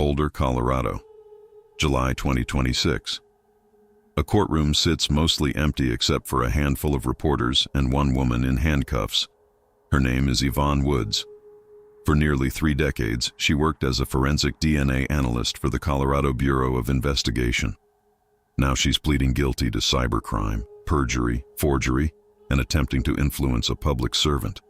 Boulder, Colorado, July 2026. A courtroom sits mostly empty except for a handful of reporters and one woman in handcuffs. Her name is Yvonne Woods. For nearly 3 decades, she worked as a forensic DNA analyst for the Colorado Bureau of Investigation. Now she's pleading guilty to cybercrime, perjury, forgery, and attempting to influence a public servant.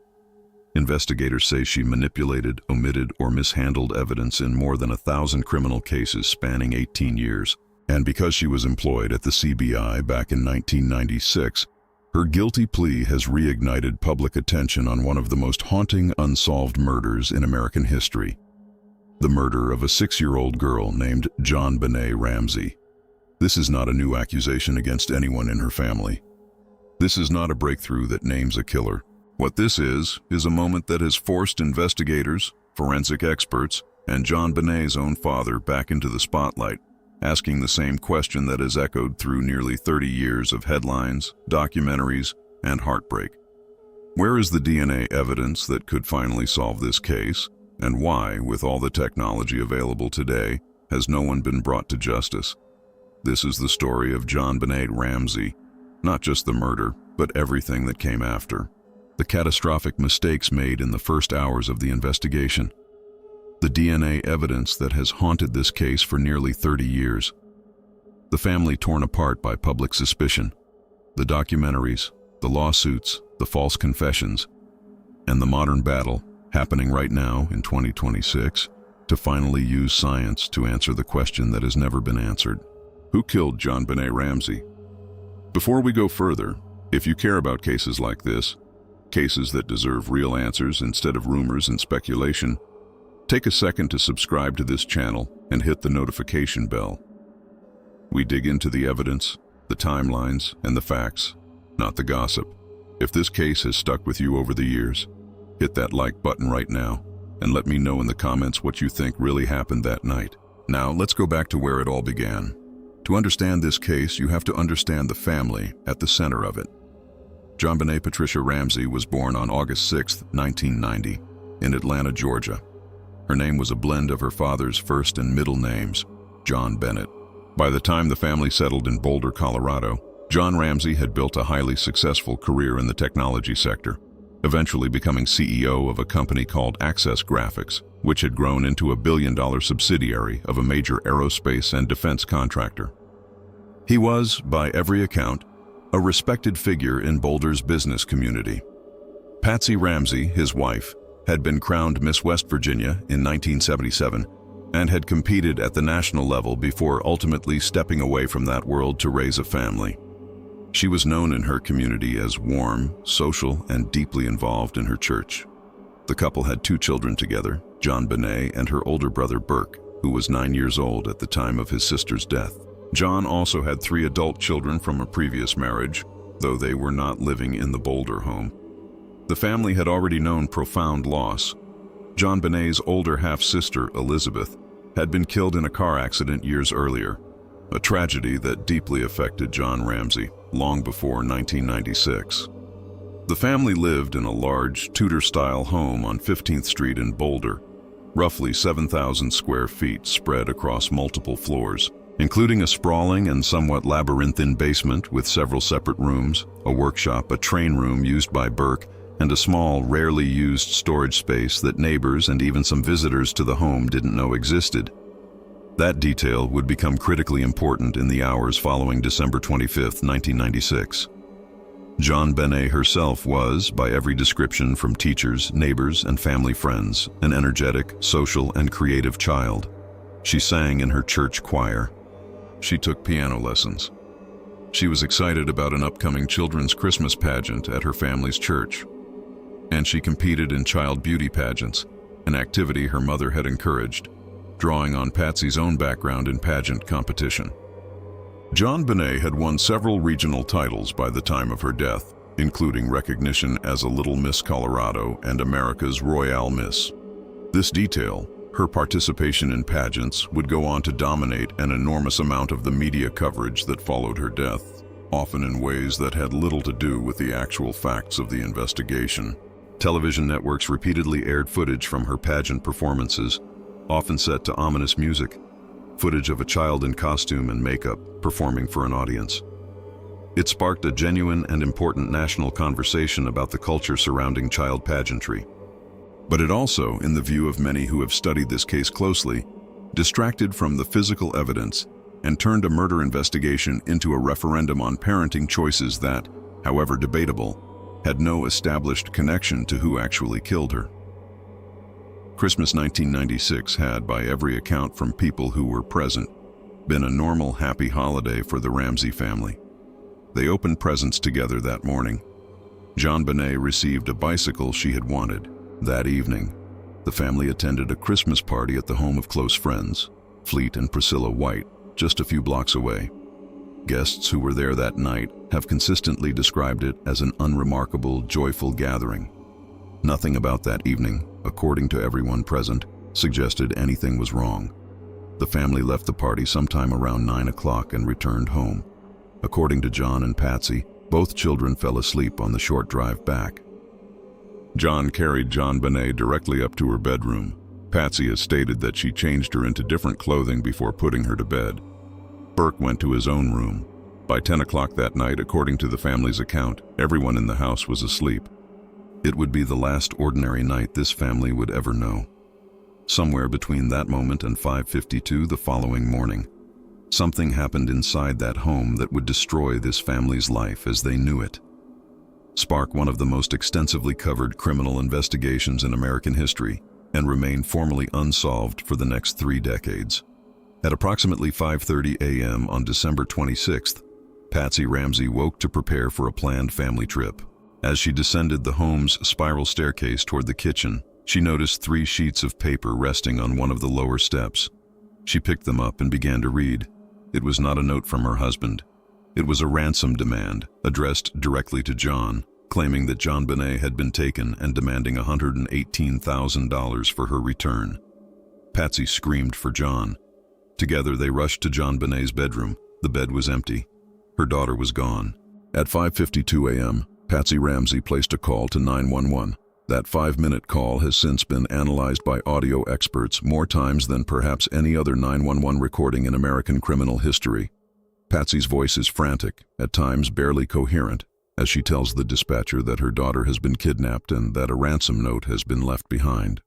Investigators say she manipulated, omitted, or mishandled evidence in more than 1,000 criminal cases spanning 18 years. And because she was employed at the CBI back in 1996, her guilty plea has reignited public attention on one of the most haunting unsolved murders in American history: the murder of a 6-year-old girl named JonBenét Ramsey. This is not a new accusation against anyone in her family. This is not a breakthrough that names a killer. What this is a moment that has forced investigators, forensic experts, and JonBenét's own father back into the spotlight, asking the same question that has echoed through nearly 30 years of headlines, documentaries, and heartbreak. Where is the DNA evidence that could finally solve this case? And why, with all the technology available today, has no one been brought to justice? This is the story of JonBenét Ramsey, not just the murder, but everything that came after. The catastrophic mistakes made in the first hours of the investigation. The DNA evidence that has haunted this case for nearly 30 years. The family torn apart by public suspicion. The documentaries, the lawsuits, the false confessions, and the modern battle happening right now in 2026 to finally use science to answer the question that has never been answered. Who killed JonBenét Ramsey? Before we go further, if you care about cases like this, cases that deserve real answers instead of rumors and speculation, take a second to subscribe to this channel and hit the notification bell. We dig into the evidence, the timelines, and the facts, not the gossip. If this case has stuck with you over the years, hit that like button right now and let me know in the comments what you think really happened that night. Now, let's go back to where it all began. To understand this case, you have to understand the family at the center of it. JonBenét Patricia Ramsey was born on August 6, 1990, in Atlanta, Georgia. Her name was a blend of her father's first and middle names, JonBenét. By the time the family settled in Boulder, Colorado, John Ramsey had built a highly successful career in the technology sector, eventually becoming CEO of a company called Access Graphics, which had grown into a billion-dollar subsidiary of a major aerospace and defense contractor. He was, by every account, a respected figure in Boulder's business community. Patsy Ramsey, his wife, had been crowned Miss West Virginia in 1977 and had competed at the national level before ultimately stepping away from that world to raise a family. She was known in her community as warm, social, and deeply involved in her church. The couple had 2 children together, JonBenét and her older brother Burke, who was 9 years old at the time of his sister's death. John also had 3 adult children from a previous marriage, though they were not living in the Boulder home. The family had already known profound loss. JonBenét's older half-sister, Elizabeth, had been killed in a car accident years earlier, a tragedy that deeply affected John Ramsey long before 1996. The family lived in a large, Tudor-style home on 15th Street in Boulder, roughly 7,000 square feet spread across multiple floors, including a sprawling and somewhat labyrinthine basement with several separate rooms, a workshop, a train room used by Burke, and a small, rarely used storage space that neighbors and even some visitors to the home didn't know existed. That detail would become critically important in the hours following December 25, 1996. JonBenét herself was, by every description from teachers, neighbors, and family friends, an energetic, social, and creative child. She sang in her church choir. She took piano lessons. She was excited about an upcoming children's Christmas pageant at her family's church. And she competed in child beauty pageants, an activity her mother had encouraged, drawing on Patsy's own background in pageant competition. JonBenét had won several regional titles by the time of her death, including recognition as a Little Miss Colorado and America's Royale Miss. This detail, her participation in pageants, would go on to dominate an enormous amount of the media coverage that followed her death, often in ways that had little to do with the actual facts of the investigation. Television networks repeatedly aired footage from her pageant performances, often set to ominous music, footage of a child in costume and makeup performing for an audience. It sparked a genuine and important national conversation about the culture surrounding child pageantry. But it also, in the view of many who have studied this case closely, distracted from the physical evidence and turned a murder investigation into a referendum on parenting choices that, however debatable, had no established connection to who actually killed her. Christmas 1996 had, by every account from people who were present, been a normal, happy holiday for the Ramsey family. They opened presents together that morning. JonBenét received a bicycle she had wanted. That evening, the family attended a Christmas party at the home of close friends, Fleet and Priscilla White, just a few blocks away. Guests who were there that night have consistently described it as an unremarkable, joyful gathering. Nothing about that evening, according to everyone present, suggested anything was wrong. The family left the party sometime around 9 o'clock and returned home. According to John and Patsy, both children fell asleep on the short drive back. John carried JonBenét directly up to her bedroom. Patsy has stated that she changed her into different clothing before putting her to bed. Burke went to his own room. By 10 o'clock that night, according to the family's account, everyone in the house was asleep. It would be the last ordinary night this family would ever know. Somewhere between that moment and 5:52 the following morning, something happened inside that home that would destroy this family's life as they knew it. Spark one of the most extensively covered criminal investigations in American history, and remain formally unsolved for the next 3 decades. At approximately 5:30 a.m. on December 26th, Patsy Ramsey woke to prepare for a planned family trip. As she descended the home's spiral staircase toward the kitchen, she noticed 3 sheets of paper resting on one of the lower steps. She picked them up and began to read. It was not a note from her husband. It was a ransom demand, addressed directly to John, claiming that JonBenét had been taken and demanding $118,000 for her return. Patsy screamed for John. Together they rushed to JonBenét's bedroom. The bed was empty. Her daughter was gone. At 5:52 a.m., Patsy Ramsey placed a call to 911. That 5-minute call has since been analyzed by audio experts more times than perhaps any other 911 recording in American criminal history. Patsy's voice is frantic, at times barely coherent, as she tells the dispatcher that her daughter has been kidnapped and that a ransom note has been left behind.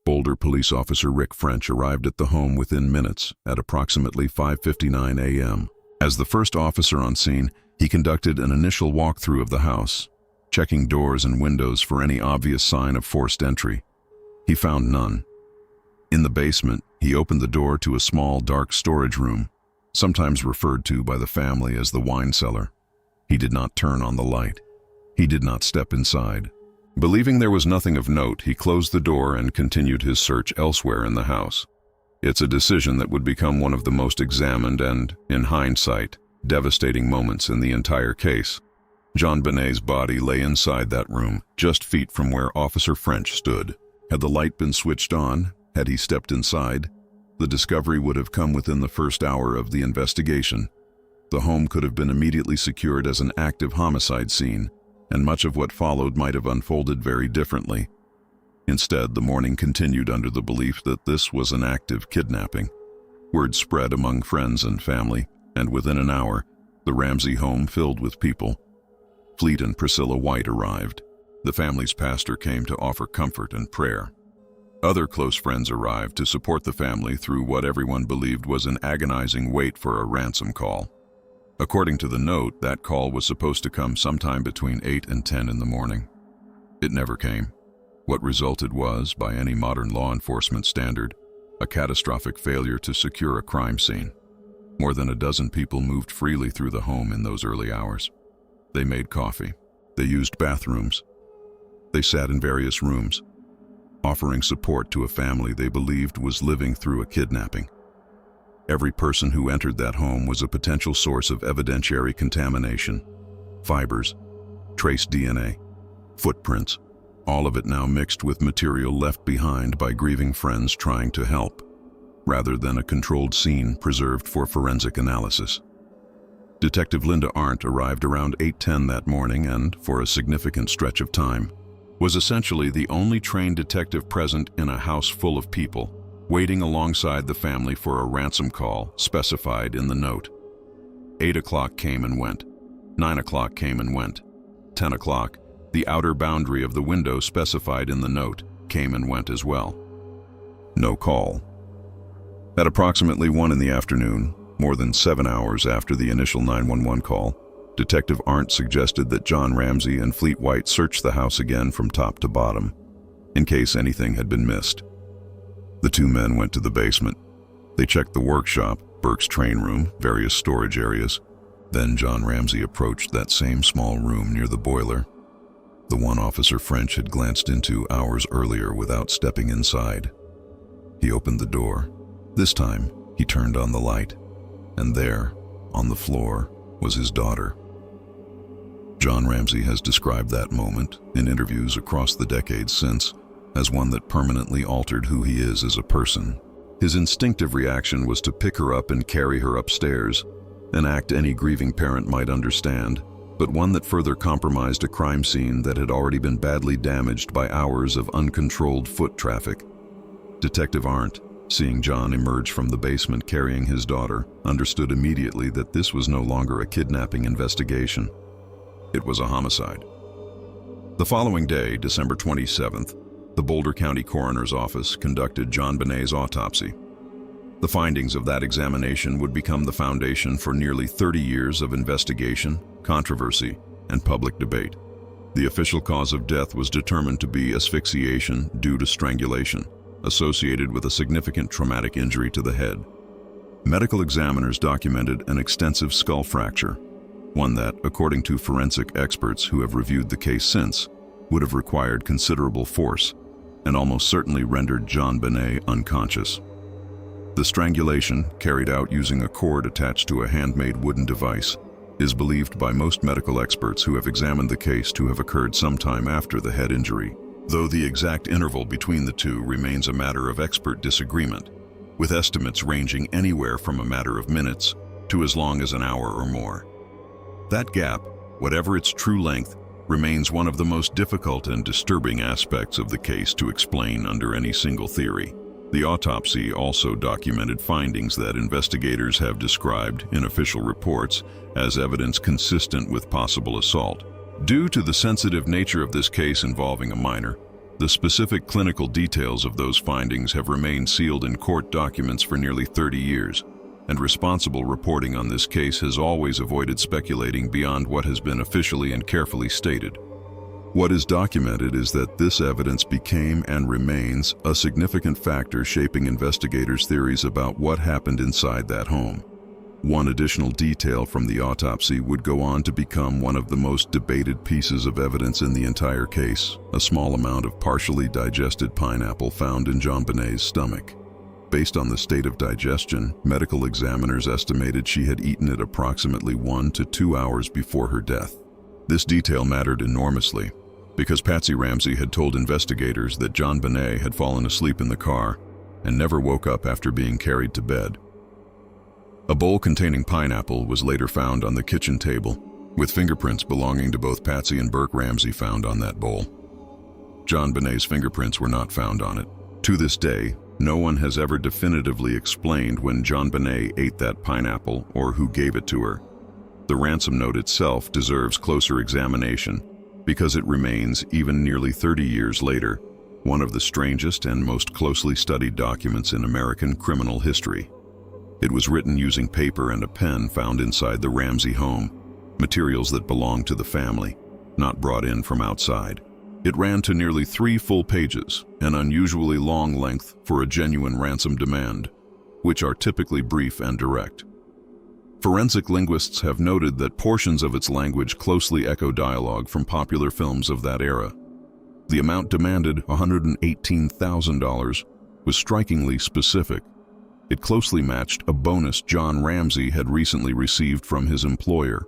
Boulder police officer Rick French arrived at the home within minutes at approximately 5:59 a.m. As the first officer on scene, he conducted an initial walkthrough of the house, checking doors and windows for any obvious sign of forced entry. He found none. In the basement, he opened the door to a small, dark storage room, sometimes referred to by the family as the wine cellar. He did not turn on the light. He did not step inside. Believing there was nothing of note, he closed the door and continued his search elsewhere in the house. It's a decision that would become one of the most examined and, in hindsight, devastating moments in the entire case. JonBenét's body lay inside that room, just feet from where Officer French stood. Had the light been switched on, had he stepped inside, the discovery would have come within the first hour of the investigation. The home could have been immediately secured as an active homicide scene, and much of what followed might have unfolded very differently. Instead, the morning continued under the belief that this was an active kidnapping. Word spread among friends and family, and within an hour, the Ramsey home filled with people. Fleet and Priscilla White arrived. The family's pastor came to offer comfort and prayer. Other close friends arrived to support the family through what everyone believed was an agonizing wait for a ransom call. According to the note, that call was supposed to come sometime between 8 and 10 in the morning. It never came. What resulted was, by any modern law enforcement standard, a catastrophic failure to secure a crime scene. More than a dozen people moved freely through the home in those early hours. They made coffee. They used bathrooms. They sat in various rooms, offering support to a family they believed was living through a kidnapping. Every person who entered that home was a potential source of evidentiary contamination. Fibers, trace DNA, footprints, all of it now mixed with material left behind by grieving friends trying to help, rather than a controlled scene preserved for forensic analysis. Detective Linda Arndt arrived around 8:10 that morning and, for a significant stretch of time, was essentially the only trained detective present in a house full of people, waiting alongside the family for a ransom call specified in the note. 8 o'clock came and went. 9 o'clock came and went. 10 o'clock, the outer boundary of the window specified in the note, came and went as well. No call. At approximately 1 in the afternoon, more than 7 hours after the initial 911 call, Detective Arndt suggested that John Ramsey and Fleet White search the house again from top to bottom, in case anything had been missed. The two men went to the basement. They checked the workshop, Burke's train room, various storage areas. Then John Ramsey approached that same small room near the boiler, the one Officer French had glanced into hours earlier without stepping inside. He opened the door. This time, he turned on the light, and there, on the floor, was his daughter. John Ramsey has described that moment, in interviews across the decades since, as one that permanently altered who he is as a person. His instinctive reaction was to pick her up and carry her upstairs, an act any grieving parent might understand, but one that further compromised a crime scene that had already been badly damaged by hours of uncontrolled foot traffic. Detective Arndt, seeing John emerge from the basement carrying his daughter, understood immediately that this was no longer a kidnapping investigation. It was a homicide. The following day, December 27th, the Boulder County Coroner's Office conducted JonBenét's autopsy. The findings of that examination would become the foundation for nearly 30 years of investigation, controversy, and public debate. The official cause of death was determined to be asphyxiation due to strangulation, associated with a significant traumatic injury to the head. Medical examiners documented an extensive skull fracture, one that, according to forensic experts who have reviewed the case since, would have required considerable force and almost certainly rendered JonBenét unconscious. The strangulation, carried out using a cord attached to a handmade wooden device, is believed by most medical experts who have examined the case to have occurred sometime after the head injury, though the exact interval between the two remains a matter of expert disagreement, with estimates ranging anywhere from a matter of minutes to as long as an hour or more. That gap, whatever its true length, remains one of the most difficult and disturbing aspects of the case to explain under any single theory. The autopsy also documented findings that investigators have described in official reports as evidence consistent with possible assault. Due to the sensitive nature of this case involving a minor, the specific clinical details of those findings have remained sealed in court documents for nearly 30 years, and responsible reporting on this case has always avoided speculating beyond what has been officially and carefully stated. What is documented is that this evidence became and remains a significant factor shaping investigators' theories about what happened inside that home. One additional detail from the autopsy would go on to become one of the most debated pieces of evidence in the entire case: a small amount of partially digested pineapple found in JonBenét's stomach. Based on the state of digestion, medical examiners estimated she had eaten it approximately 1 to 2 hours before her death. This detail mattered enormously, because Patsy Ramsey had told investigators that JonBenét had fallen asleep in the car and never woke up after being carried to bed. A bowl containing pineapple was later found on the kitchen table, with fingerprints belonging to both Patsy and Burke Ramsey found on that bowl. JonBenét's fingerprints were not found on it. To this day, no one has ever definitively explained when JonBenét ate that pineapple or who gave it to her. The ransom note itself deserves closer examination because it remains, even nearly 30 years later, one of the strangest and most closely studied documents in American criminal history. It was written using paper and a pen found inside the Ramsey home, materials that belonged to the family, not brought in from outside. It ran to nearly 3 full pages, an unusually long length for a genuine ransom demand, which are typically brief and direct. Forensic linguists have noted that portions of its language closely echo dialogue from popular films of that era. The amount demanded, $118,000, was strikingly specific. It closely matched a bonus John Ramsey had recently received from his employer,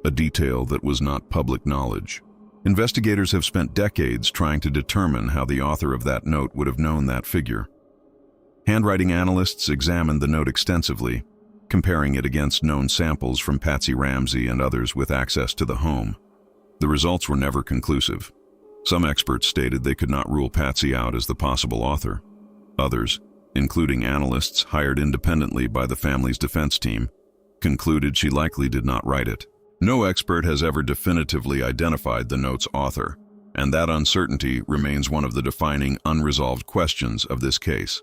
a detail that was not public knowledge. Investigators have spent decades trying to determine how the author of that note would have known that figure. Handwriting analysts examined the note extensively, comparing it against known samples from Patsy Ramsey and others with access to the home. The results were never conclusive. Some experts stated they could not rule Patsy out as the possible author. Others, including analysts hired independently by the family's defense team, concluded she likely did not write it. No expert has ever definitively identified the note's author, and that uncertainty remains one of the defining unresolved questions of this case.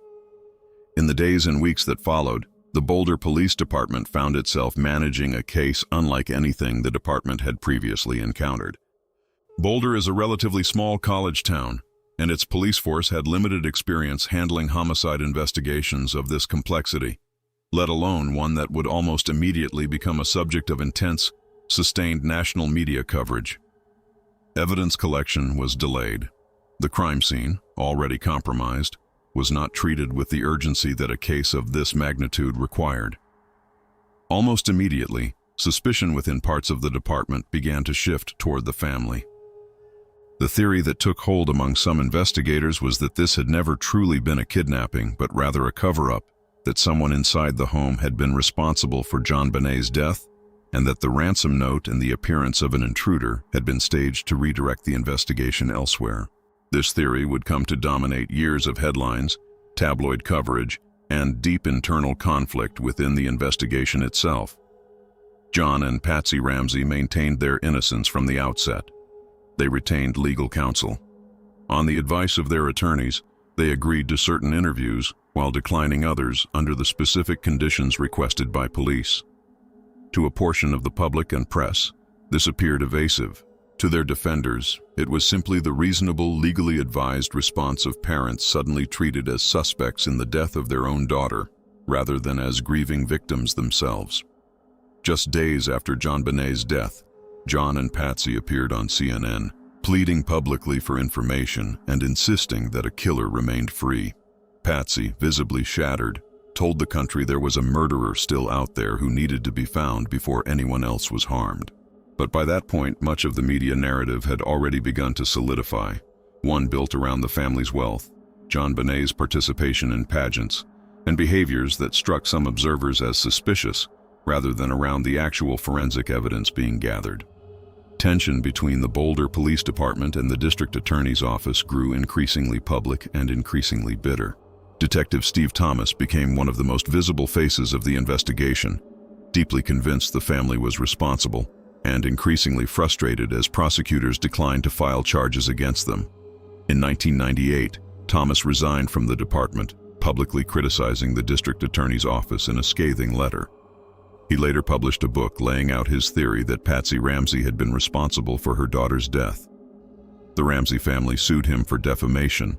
In the days and weeks that followed, the Boulder Police Department found itself managing a case unlike anything the department had previously encountered. Boulder is a relatively small college town, and its police force had limited experience handling homicide investigations of this complexity, let alone one that would almost immediately become a subject of intense, sustained national media coverage. Evidence collection was delayed. The crime scene, already compromised, was not treated with the urgency that a case of this magnitude required. Almost immediately, suspicion within parts of the department began to shift toward the family. The theory that took hold among some investigators was that this had never truly been a kidnapping, but rather a cover-up, that someone inside the home had been responsible for JonBenét's death, and that the ransom note and the appearance of an intruder had been staged to redirect the investigation elsewhere. This theory would come to dominate years of headlines, tabloid coverage, and deep internal conflict within the investigation itself. John and Patsy Ramsey maintained their innocence from the outset. They retained legal counsel. On the advice of their attorneys, they agreed to certain interviews while declining others under the specific conditions requested by police. To a portion of the public and press, this appeared evasive. To their defenders, it was simply the reasonable, legally advised response of parents suddenly treated as suspects in the death of their own daughter, rather than as grieving victims themselves. Just days after JonBenét's death, John and Patsy appeared on CNN, pleading publicly for information and insisting that a killer remained free. Patsy, visibly shattered, told the country there was a murderer still out there who needed to be found before anyone else was harmed. But by that point, much of the media narrative had already begun to solidify, one built around the family's wealth, JonBenét's participation in pageants, and behaviors that struck some observers as suspicious, rather than around the actual forensic evidence being gathered. Tension between the Boulder Police Department and the district attorney's office grew increasingly public and increasingly bitter. Detective Steve Thomas became one of the most visible faces of the investigation, deeply convinced the family was responsible, and increasingly frustrated as prosecutors declined to file charges against them. In 1998, Thomas resigned from the department, publicly criticizing the district attorney's office in a scathing letter. He later published a book laying out his theory that Patsy Ramsey had been responsible for her daughter's death. The Ramsey family sued him for defamation.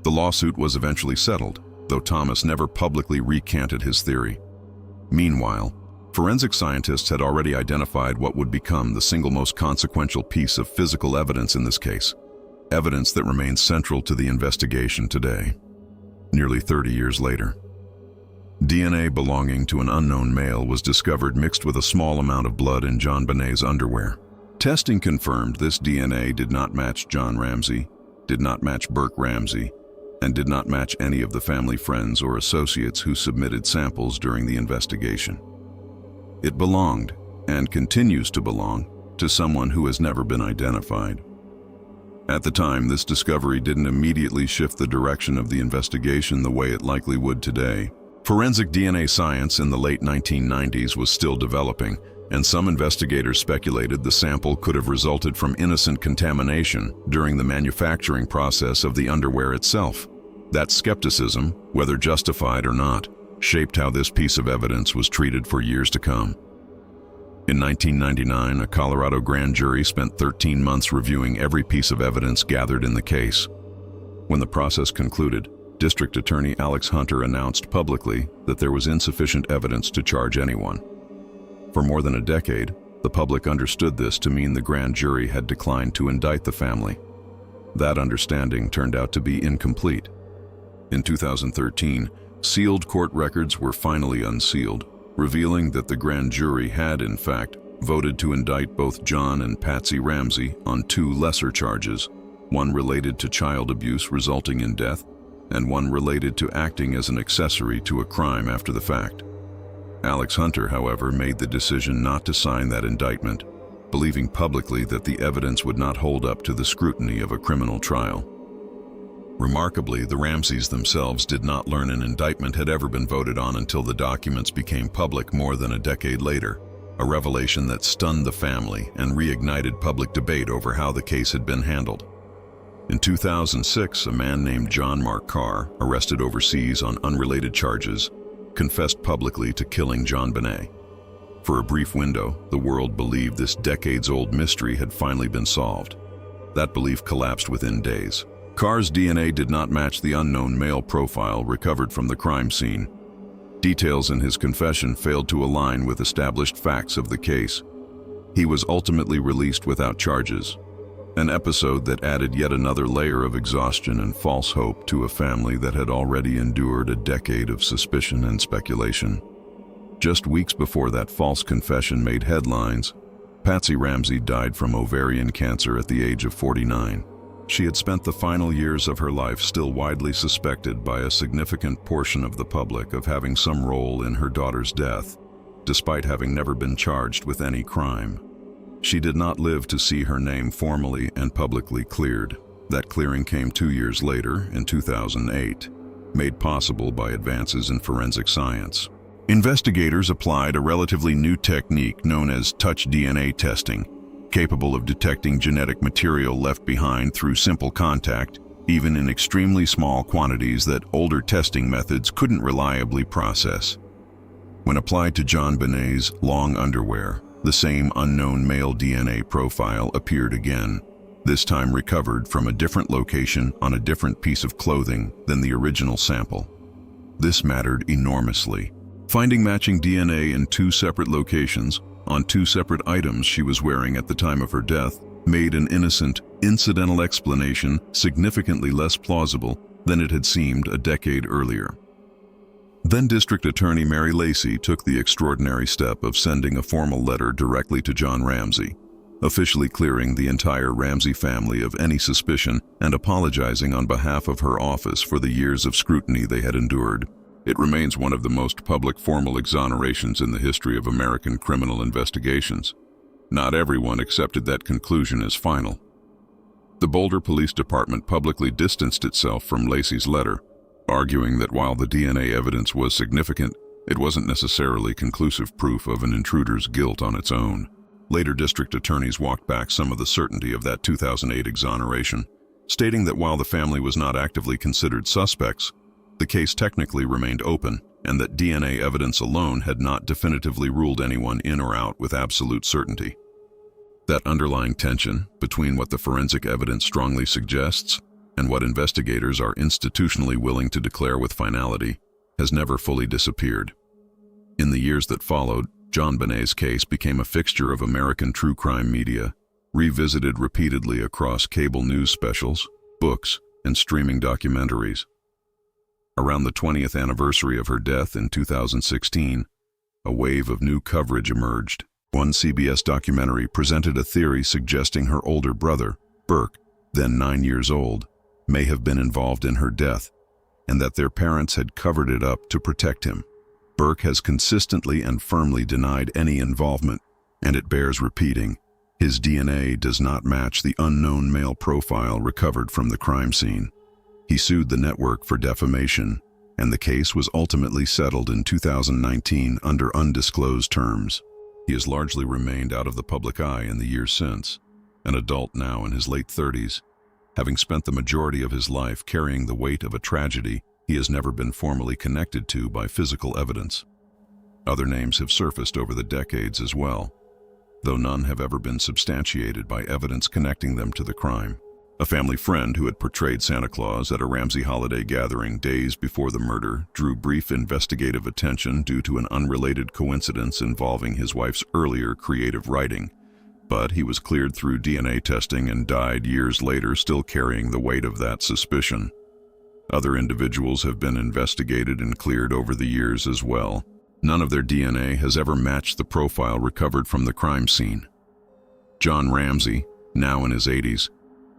The lawsuit was eventually settled, though Thomas never publicly recanted his theory. Meanwhile, forensic scientists had already identified what would become the single most consequential piece of physical evidence in this case, evidence that remains central to the investigation today. Nearly 30 years later, DNA belonging to an unknown male was discovered mixed with a small amount of blood in JonBenét's underwear. Testing confirmed this DNA did not match John Ramsey, did not match Burke Ramsey, and did not match any of the family friends or associates who submitted samples during the investigation. It belonged, and continues to belong, to someone who has never been identified. At the time, this discovery didn't immediately shift the direction of the investigation the way it likely would today. Forensic DNA science in the late 1990s was still developing, and some investigators speculated the sample could have resulted from innocent contamination during the manufacturing process of the underwear itself. That skepticism, whether justified or not, shaped how this piece of evidence was treated for years to come. In 1999, a Colorado grand jury spent 13 months reviewing every piece of evidence gathered in the case. When the process concluded, District Attorney Alex Hunter announced publicly that there was insufficient evidence to charge anyone. For more than a decade, the public understood this to mean the grand jury had declined to indict the family. That understanding turned out to be incomplete. In 2013, sealed court records were finally unsealed, revealing that the grand jury had, in fact, voted to indict both John and Patsy Ramsey on 2 lesser charges, one related to child abuse resulting in death, and one related to acting as an accessory to a crime after the fact. Alex Hunter, however, made the decision not to sign that indictment, believing publicly that the evidence would not hold up to the scrutiny of a criminal trial. Remarkably, the Ramseys themselves did not learn an indictment had ever been voted on until the documents became public more than a decade later, a revelation that stunned the family and reignited public debate over how the case had been handled. In 2006, a man named John Mark Carr, arrested overseas on unrelated charges, confessed publicly to killing JonBenét. For a brief window, the world believed this decades-old mystery had finally been solved. That belief collapsed within days. Carr's DNA did not match the unknown male profile recovered from the crime scene. Details in his confession failed to align with established facts of the case. He was ultimately released without charges, an episode that added yet another layer of exhaustion and false hope to a family that had already endured a decade of suspicion and speculation. Just weeks before that false confession made headlines, Patsy Ramsey died from ovarian cancer at the age of 49. She had spent the final years of her life still widely suspected by a significant portion of the public of having some role in her daughter's death, despite having never been charged with any crime. She did not live to see her name formally and publicly cleared. That clearing came 2 years later, in 2008, made possible by advances in forensic science. Investigators applied a relatively new technique known as touch DNA testing, capable of detecting genetic material left behind through simple contact, even in extremely small quantities that older testing methods couldn't reliably process. When applied to JonBenét's long underwear, the same unknown male DNA profile appeared again, this time recovered from a different location on a different piece of clothing than the original sample. This mattered enormously. Finding matching DNA in 2 separate locations, on 2 separate items she was wearing at the time of her death, made an innocent, incidental explanation significantly less plausible than it had seemed a decade earlier. Then District Attorney Mary Lacey took the extraordinary step of sending a formal letter directly to John Ramsey, officially clearing the entire Ramsey family of any suspicion and apologizing on behalf of her office for the years of scrutiny they had endured. It remains one of the most public formal exonerations in the history of American criminal investigations. Not everyone accepted that conclusion as final. The Boulder Police Department publicly distanced itself from Lacey's letter, arguing that while the DNA evidence was significant, it wasn't necessarily conclusive proof of an intruder's guilt on its own. Later district attorneys walked back some of the certainty of that 2008 exoneration, stating that while the family was not actively considered suspects, the case technically remained open, and that DNA evidence alone had not definitively ruled anyone in or out with absolute certainty. That underlying tension between what the forensic evidence strongly suggests and what investigators are institutionally willing to declare with finality has never fully disappeared. In the years that followed, JonBenét's case became a fixture of American true crime media, revisited repeatedly across cable news specials, books, and streaming documentaries. Around the 20th anniversary of her death in 2016, a wave of new coverage emerged. One CBS documentary presented a theory suggesting her older brother, Burke, then 9 years old, may have been involved in her death, and that their parents had covered it up to protect him. Burke has consistently and firmly denied any involvement, and it bears repeating. His DNA does not match the unknown male profile recovered from the crime scene. He sued the network for defamation, and the case was ultimately settled in 2019 under undisclosed terms. He has largely remained out of the public eye in the years since, an adult now in his late 30s. Having spent the majority of his life carrying the weight of a tragedy he has never been formally connected to by physical evidence. Other names have surfaced over the decades as well, though none have ever been substantiated by evidence connecting them to the crime. A family friend who had portrayed Santa Claus at a Ramsey holiday gathering days before the murder drew brief investigative attention due to an unrelated coincidence involving his wife's earlier creative writing, but he was cleared through DNA testing and died years later still carrying the weight of that suspicion. Other individuals have been investigated and cleared over the years as well. None of their DNA has ever matched the profile recovered from the crime scene. John Ramsey, now in his 80s,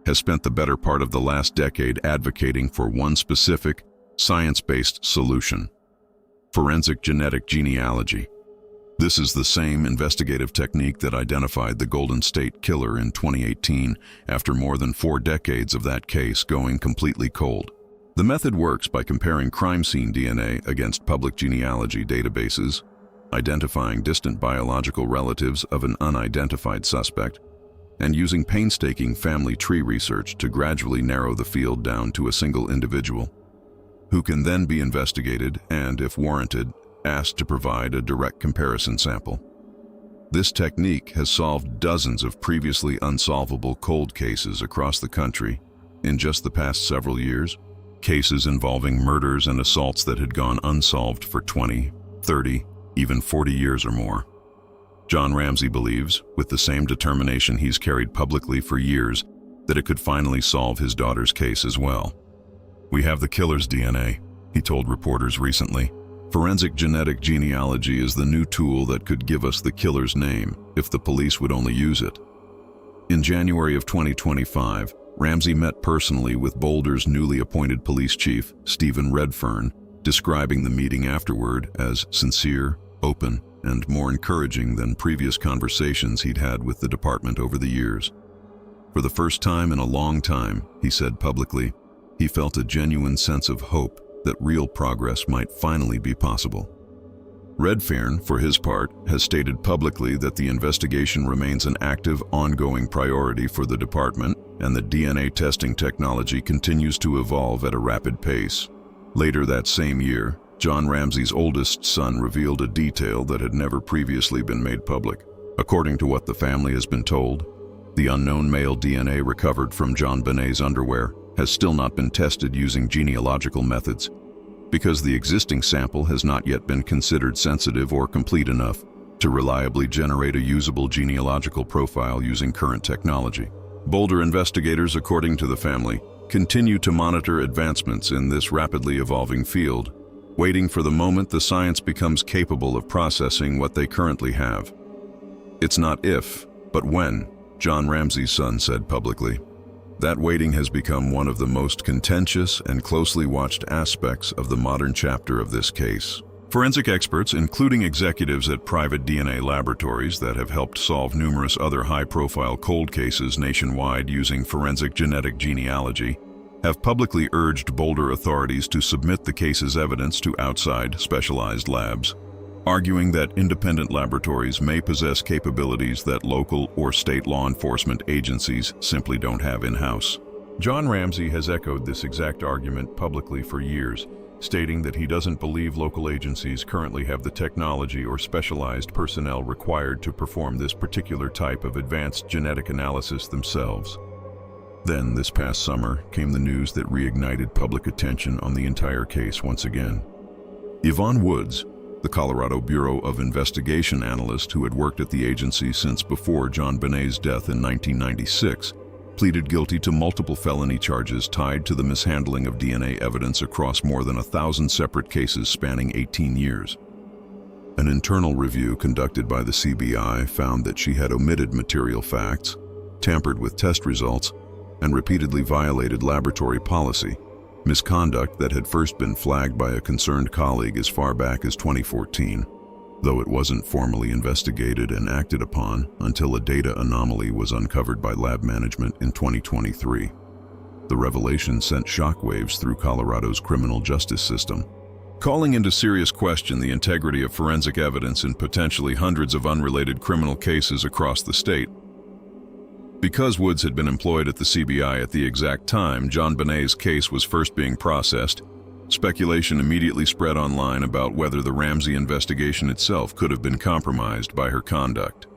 has spent the better part of the last decade advocating for one specific, science-based solution: forensic genetic genealogy. This is the same investigative technique that identified the Golden State Killer in 2018 after more than 4 decades of that case going completely cold. The method works by comparing crime scene DNA against public genealogy databases, identifying distant biological relatives of an unidentified suspect, and using painstaking family tree research to gradually narrow the field down to a single individual, who can then be investigated and, if warranted, asked to provide a direct comparison sample. This technique has solved dozens of previously unsolvable cold cases across the country in just the past several years, cases involving murders and assaults that had gone unsolved for 20, 30, even 40 years or more. Jon Ramsey believes, with the same determination he's carried publicly for years, that it could finally solve his daughter's case as well. "We have the killer's DNA," he told reporters recently. "Forensic genetic genealogy is the new tool that could give us the killer's name if the police would only use it." In January of 2025, Ramsey met personally with Boulder's newly appointed police chief, Stephen Redfern, describing the meeting afterward as sincere, open, and more encouraging than previous conversations he'd had with the department over the years. For the first time in a long time, he said publicly, he felt a genuine sense of hope that real progress might finally be possible. Redfern, for his part, has stated publicly that the investigation remains an active, ongoing priority for the department and that DNA testing technology continues to evolve at a rapid pace. Later that same year, Jon Ramsey's oldest son revealed a detail that had never previously been made public. According to what the family has been told, the unknown male DNA recovered from JonBenét's underwear has still not been tested using genealogical methods because the existing sample has not yet been considered sensitive or complete enough to reliably generate a usable genealogical profile using current technology. Boulder investigators, according to the family, continue to monitor advancements in this rapidly evolving field, waiting for the moment the science becomes capable of processing what they currently have. "It's not if, but when," Jon Ramsey's son said publicly. That waiting has become one of the most contentious and closely watched aspects of the modern chapter of this case. Forensic experts, including executives at private DNA laboratories that have helped solve numerous other high-profile cold cases nationwide using forensic genetic genealogy, have publicly urged Boulder authorities to submit the case's evidence to outside specialized labs, arguing that independent laboratories may possess capabilities that local or state law enforcement agencies simply don't have in-house. Jon Ramsey has echoed this exact argument publicly for years, stating that he doesn't believe local agencies currently have the technology or specialized personnel required to perform this particular type of advanced genetic analysis themselves. Then, this past summer, came the news that reignited public attention on the entire case once again. Yvonne Woods, the Colorado Bureau of Investigation analyst who had worked at the agency since before JonBenét's death in 1996, pleaded guilty to multiple felony charges tied to the mishandling of DNA evidence across more than 1,000 separate cases spanning 18 years. An internal review conducted by the CBI found that she had omitted material facts, tampered with test results, and repeatedly violated laboratory policy, misconduct that had first been flagged by a concerned colleague as far back as 2014, though it wasn't formally investigated and acted upon until a data anomaly was uncovered by lab management in 2023. The revelation sent shockwaves through Colorado's criminal justice system, calling into serious question the integrity of forensic evidence in potentially hundreds of unrelated criminal cases across the state. Because Woods had been employed at the CBI at the exact time JonBenét's case was first being processed, speculation immediately spread online about whether the Ramsey investigation itself could have been compromised by her conduct.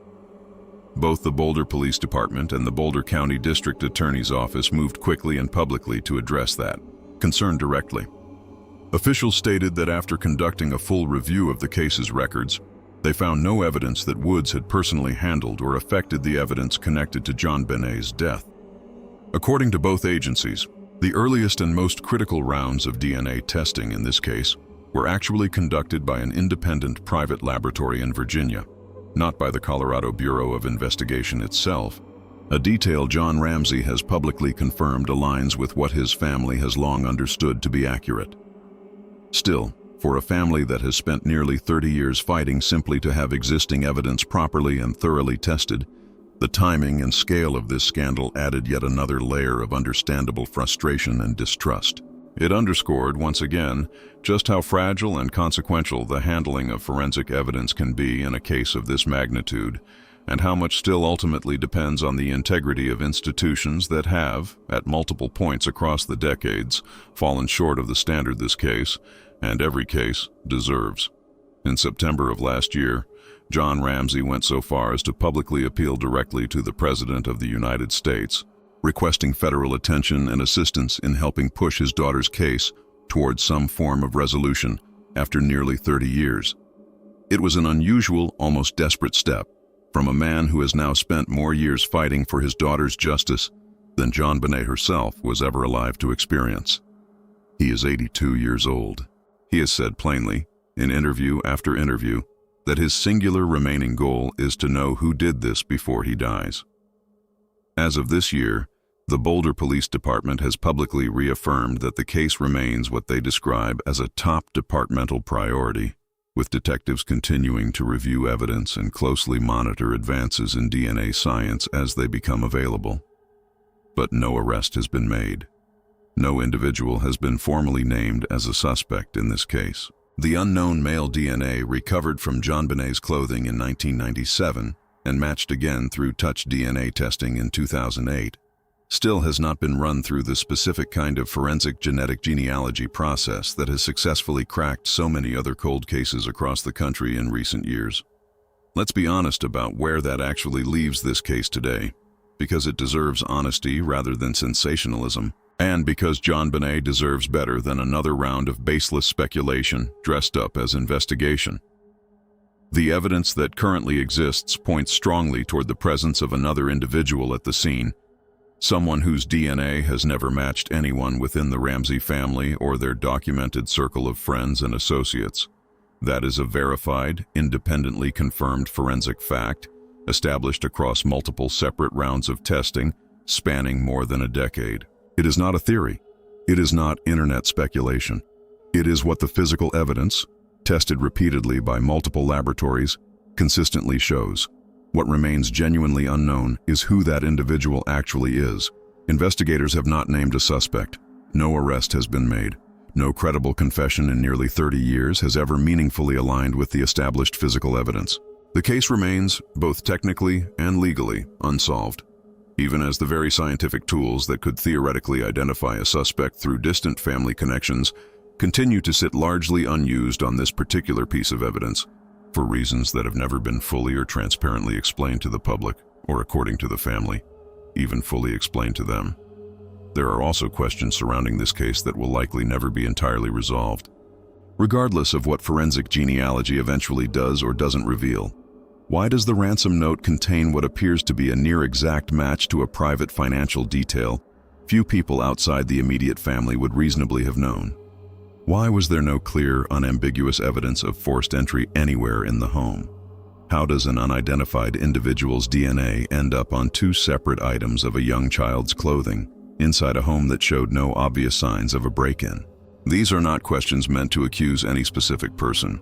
Both the Boulder Police Department and the Boulder County District Attorney's Office moved quickly and publicly to address that concern directly. Officials stated that after conducting a full review of the case's records, they found no evidence that Woods had personally handled or affected the evidence connected to JonBenét's death. According to both agencies, the earliest and most critical rounds of DNA testing in this case were actually conducted by an independent private laboratory in Virginia, not by the Colorado Bureau of Investigation itself, a detail Jon Ramsey has publicly confirmed aligns with what his family has long understood to be accurate. Still, For a family that has spent nearly 30 years fighting simply to have existing evidence properly and thoroughly tested, the timing and scale of this scandal added yet another layer of understandable frustration and distrust. It underscored, once again, just how fragile and consequential the handling of forensic evidence can be in a case of this magnitude, and how much still ultimately depends on the integrity of institutions that have, at multiple points across the decades, fallen short of the standard this case, and every case, deserves. In September of last year, John Ramsey went so far as to publicly appeal directly to the President of the United States, requesting federal attention and assistance in helping push his daughter's case towards some form of resolution after nearly 30 years. It was an unusual, almost desperate step from a man who has now spent more years fighting for his daughter's justice than JonBenét herself was ever alive to experience. He is 82 years old. He has said plainly, in interview after interview, that his singular remaining goal is to know who did this before he dies. As of this year, the Boulder Police Department has publicly reaffirmed that the case remains what they describe as a top departmental priority, with detectives continuing to review evidence and closely monitor advances in DNA science as they become available. But no arrest has been made. No individual has been formally named as a suspect in this case. The unknown male DNA recovered from JonBenét's clothing in 1997 and matched again through touch DNA testing in 2008 still has not been run through the specific kind of forensic genetic genealogy process that has successfully cracked so many other cold cases across the country in recent years. Let's be honest about where that actually leaves this case today, because it deserves honesty rather than sensationalism, and because JonBenét deserves better than another round of baseless speculation dressed up as investigation. The evidence that currently exists points strongly toward the presence of another individual at the scene, someone whose DNA has never matched anyone within the Ramsey family or their documented circle of friends and associates. That is a verified, independently confirmed forensic fact, established across multiple separate rounds of testing, spanning more than a decade. It is not a theory. It is not internet speculation. It is what the physical evidence, tested repeatedly by multiple laboratories, consistently shows. What remains genuinely unknown is who that individual actually is. Investigators have not named a suspect. No arrest has been made. No credible confession in nearly 30 years has ever meaningfully aligned with the established physical evidence. The case remains, both technically and legally, unsolved, even as the very scientific tools that could theoretically identify a suspect through distant family connections continue to sit largely unused on this particular piece of evidence, for reasons that have never been fully or transparently explained to the public, or according to the family, even fully explained to them. There are also questions surrounding this case that will likely never be entirely resolved. Regardless of what forensic genealogy eventually does or doesn't reveal, why does the ransom note contain what appears to be a near-exact match to a private financial detail few people outside the immediate family would reasonably have known? Why was there no clear, unambiguous evidence of forced entry anywhere in the home? How does an unidentified individual's DNA end up on two separate items of a young child's clothing, inside a home that showed no obvious signs of a break-in? These are not questions meant to accuse any specific person.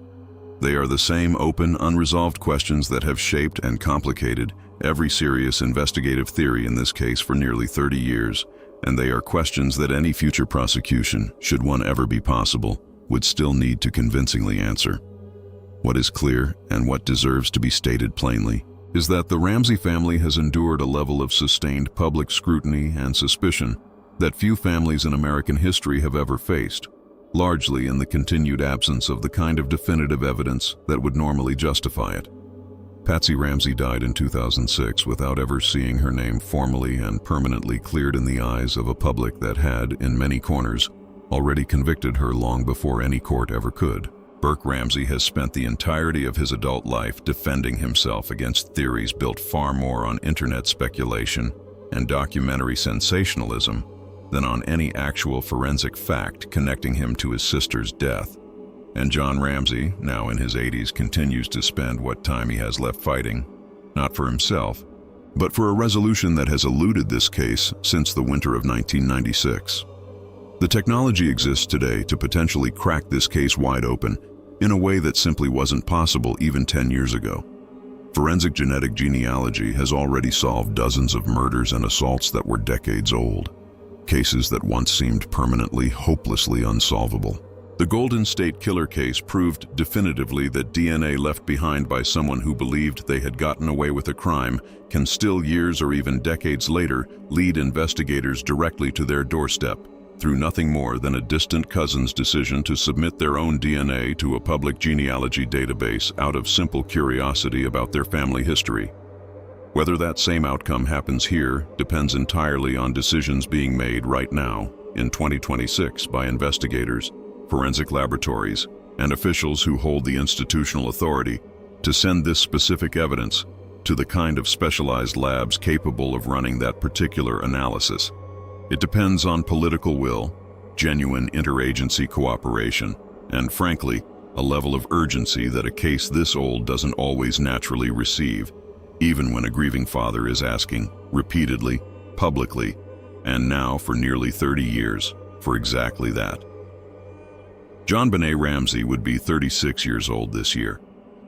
They are the same open, unresolved questions that have shaped and complicated every serious investigative theory in this case for nearly 30 years, and they are questions that any future prosecution, should one ever be possible, would still need to convincingly answer. What is clear, and what deserves to be stated plainly, is that the Ramsey family has endured a level of sustained public scrutiny and suspicion that few families in American history have ever faced, largely in the continued absence of the kind of definitive evidence that would normally justify it. Patsy Ramsey died in 2006 without ever seeing her name formally and permanently cleared in the eyes of a public that had, in many corners, already convicted her long before any court ever could. Burke Ramsey has spent the entirety of his adult life defending himself against theories built far more on internet speculation and documentary sensationalism than on any actual forensic fact connecting him to his sister's death. And John Ramsey, now in his 80s, continues to spend what time he has left fighting, not for himself, but for a resolution that has eluded this case since the winter of 1996. The technology exists today to potentially crack this case wide open in a way that simply wasn't possible even 10 years ago. Forensic genetic genealogy has already solved dozens of murders and assaults that were decades old, cases that once seemed permanently, hopelessly unsolvable. The Golden State Killer case proved definitively that DNA left behind by someone who believed they had gotten away with a crime can still years or even decades later lead investigators directly to their doorstep, through nothing more than a distant cousin's decision to submit their own DNA to a public genealogy database out of simple curiosity about their family history. Whether that same outcome happens here depends entirely on decisions being made right now, in 2026, by investigators, forensic laboratories, and officials who hold the institutional authority to send this specific evidence to the kind of specialized labs capable of running that particular analysis. It depends on political will, genuine interagency cooperation, and frankly, a level of urgency that a case this old doesn't always naturally receive, even when a grieving father is asking, repeatedly, publicly, and now for nearly 30 years, for exactly that. JonBenét Ramsey would be 36 years old this year.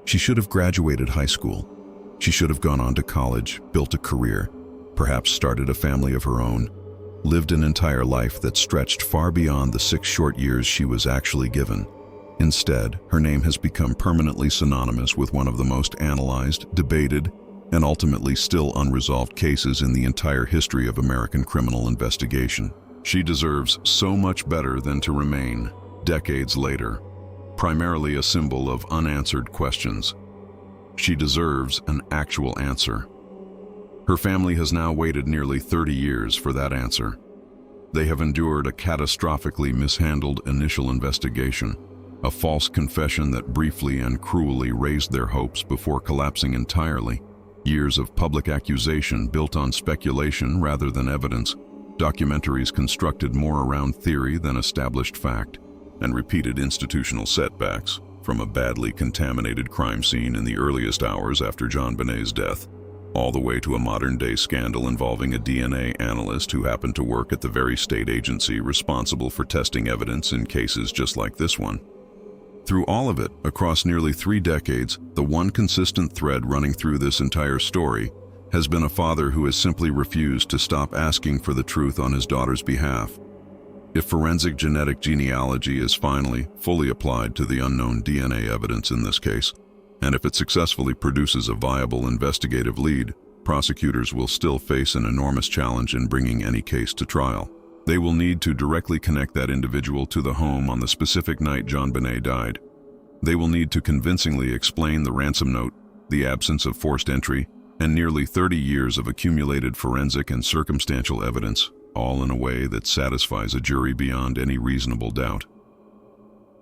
She should have graduated high school. She should have gone on to college, built a career, perhaps started a family of her own, lived an entire life that stretched far beyond the 6 short years she was actually given. Instead, her name has become permanently synonymous with one of the most analyzed, debated, and ultimately still unresolved cases in the entire history of American criminal investigation. She deserves so much better than to remain, decades later, primarily a symbol of unanswered questions. She deserves an actual answer. Her family has now waited nearly 30 years for that answer. They have endured a catastrophically mishandled initial investigation, a false confession that briefly and cruelly raised their hopes before collapsing entirely, years of public accusation built on speculation rather than evidence, documentaries constructed more around theory than established fact, and repeated institutional setbacks, from a badly contaminated crime scene in the earliest hours after JonBenét's death, all the way to a modern-day scandal involving a DNA analyst who happened to work at the very state agency responsible for testing evidence in cases just like this one. Through all of it, across nearly 3 decades, the one consistent thread running through this entire story has been a father who has simply refused to stop asking for the truth on his daughter's behalf. If forensic genetic genealogy is finally fully applied to the unknown DNA evidence in this case, and if it successfully produces a viable investigative lead, prosecutors will still face an enormous challenge in bringing any case to trial. They will need to directly connect that individual to the home on the specific night JonBenét died. They will need to convincingly explain the ransom note, the absence of forced entry, and nearly 30 years of accumulated forensic and circumstantial evidence, all in a way that satisfies a jury beyond any reasonable doubt.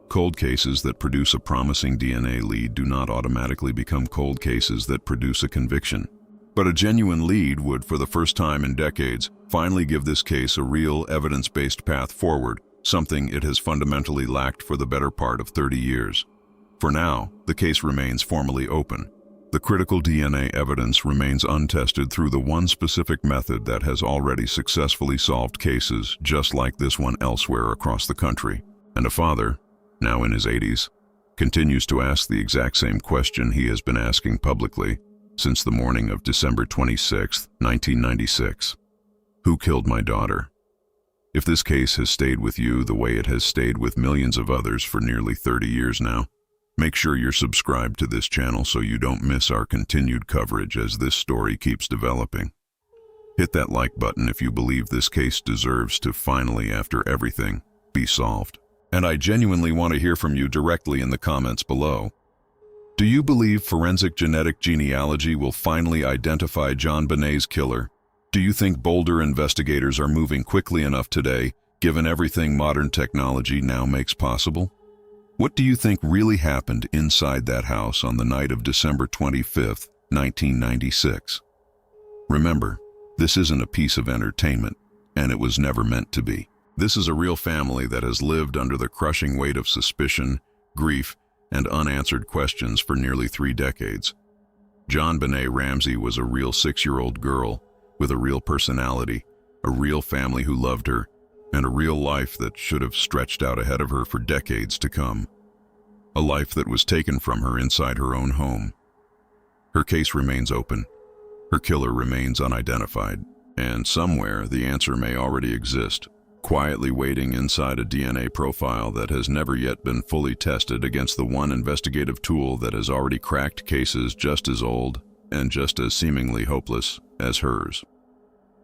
Cold cases that produce a promising DNA lead do not automatically become cold cases that produce a conviction. But a genuine lead would, for the first time in decades, finally give this case a real evidence-based path forward, something it has fundamentally lacked for the better part of 30 years. For now, the case remains formally open. The critical DNA evidence remains untested through the one specific method that has already successfully solved cases just like this one elsewhere across the country. And a father, now in his 80s, continues to ask the exact same question he has been asking publicly since the morning of December 26, 1996. Who killed my daughter? If this case has stayed with you the way it has stayed with millions of others for nearly 30 years now, make sure you're subscribed to this channel so you don't miss our continued coverage as this story keeps developing. Hit that like button if you believe this case deserves to finally, after everything, be solved. And I genuinely want to hear from you directly in the comments below. Do you believe forensic genetic genealogy will finally identify JonBenét's killer? Do you think bolder investigators are moving quickly enough today, given everything modern technology now makes possible? What do you think really happened inside that house on the night of December 25th, 1996? Remember, this isn't a piece of entertainment, and it was never meant to be. This is a real family that has lived under the crushing weight of suspicion, grief, and unanswered questions for nearly 3 decades. JonBenét Ramsey was a real 6-year-old girl with a real personality, a real family who loved her, and a real life that should have stretched out ahead of her for decades to come. A life that was taken from her inside her own home. Her case remains open. Her killer remains unidentified, and somewhere the answer may already exist, quietly waiting inside a DNA profile that has never yet been fully tested against the one investigative tool that has already cracked cases just as old and just as seemingly hopeless as hers.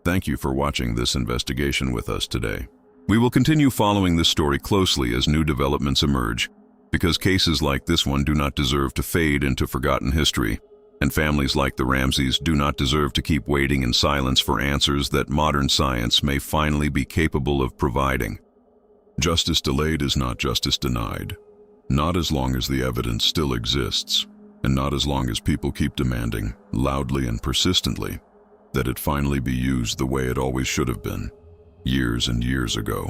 Thank you for watching this investigation with us today. We will continue following this story closely as new developments emerge, because cases like this one do not deserve to fade into forgotten history, and families like the Ramseys do not deserve to keep waiting in silence for answers that modern science may finally be capable of providing. Justice delayed is not justice denied. Not as long as the evidence still exists, and not as long as people keep demanding, loudly and persistently, that it finally be used the way it always should have been, years and years ago.